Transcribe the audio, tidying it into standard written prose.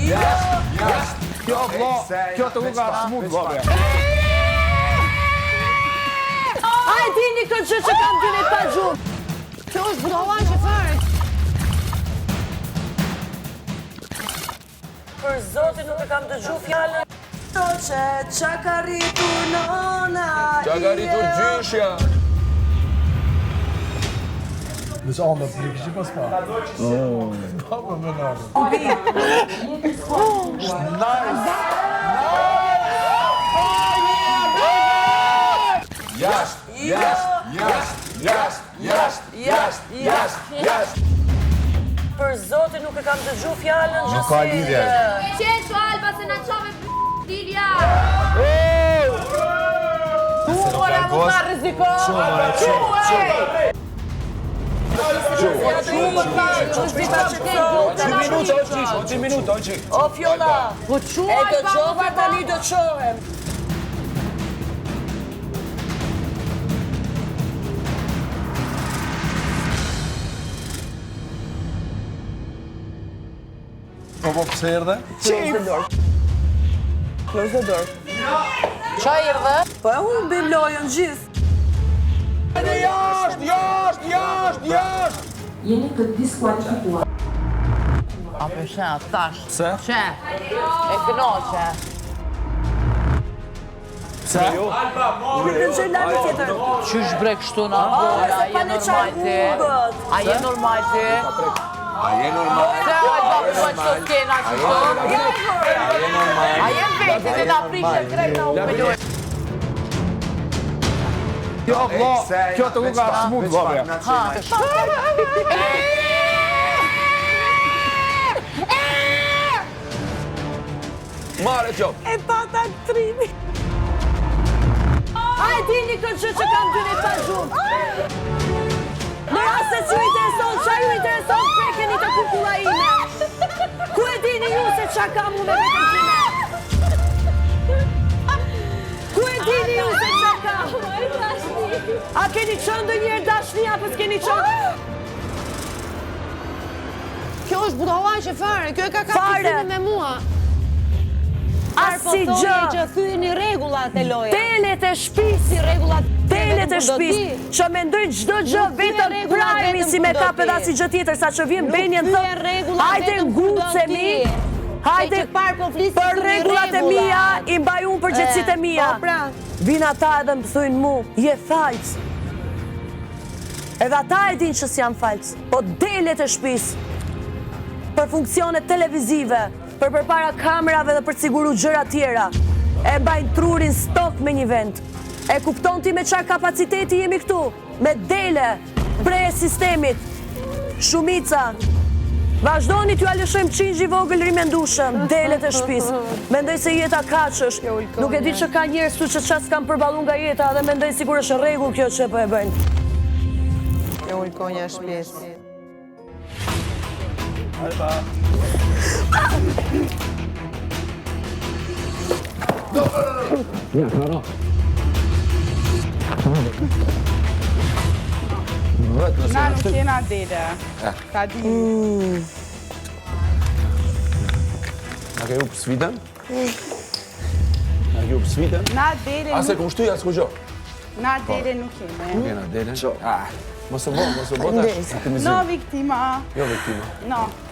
Kjo vlo, kjo të luka smut vlobe. Ai dini këtë gjë që kam dini ta gjumë. Kjo është budohan që fare. Për zotin nuk e kam dëgju fjallën. Qa ka rritur nona. Qa ka rritur gjyshja. Dus ander blikje pas pa. Oh. Papa me nare. Nice. Jasht. Për zotin nuk e kam dëgju fjallën. Nuk ka lidhje. Qeshu Alba se na qove Dilja. Tuara më ka riziko. Minuta, O fjolla, e do qove tani do qohem. Po pse erdhe? Close the door. Qa erdhe? Po e humbim lojën gjithë. Jasht! Jeni të diskualifikuar. A përshen, tash. Pse? Qe? E kënoqe. Pse? Qysh bre kështu na? A je normal ti? A je normal ti? A je normal? Se Alba përshën qëto skena qëto? A je veti dhe na prishën krejt na ume lojë? Kjo vlo, kjo të luka smut vlobe. Mare qo. E pata trimi. Ai dini këtë gjë që kam dyni ta gjumë. Në rast se që ju intereson, qa ju intereson prekeni të kukula ime. Ku e dini ju se qa kam unë me vetën time? Ku e dini ju se qa kam? A keni qënë dë njerë dashni, apo s'keni qënë? Kjo është budohan që fare, kjo e ka kapësime me mua. Asi gjë. Që thyeni regullat e loja. Telet e shpis. Si regullat Telet e shpis, që mendojnë gjdo gjë vetëm prajmi si me kap edhe si gjë tjetër, sa që vjen benjen të hajde ngucemi, hajde për regullat e mija, i mbaj unë për gjithësit e mija. Vina ta edhe më thujnë mu, je falc. Edhe ata e din që s'jam falc, po delet e shpis, për funksionet televizive, për përpara kamerave dhe për siguru gjëra tjera, e mbajnë trurin stok me një vend. E kupton ti me qa kapaciteti jemi këtu? Me dele, prej sistemit, shumica. Vazhdoni t'ju alëshojmë qingji vogël rimendushëm, delet e shpis. Mendoj se jeta kaqësh, nuk e di që ka njerës tu që qas kam përbalun nga jeta dhe mendoj sigur është rregull kjo që po e bëjnë. Kjo ulkonja shpjes. Alba. Na nuk jena dele. Ka di. A ke ju për svitën? Na dele Na nuk... dele Ase kom shtuja s'ku gjo? Na dele nuk jeme. Nuk jena dele? Mos e bo, No viktima. Jo viktima. No.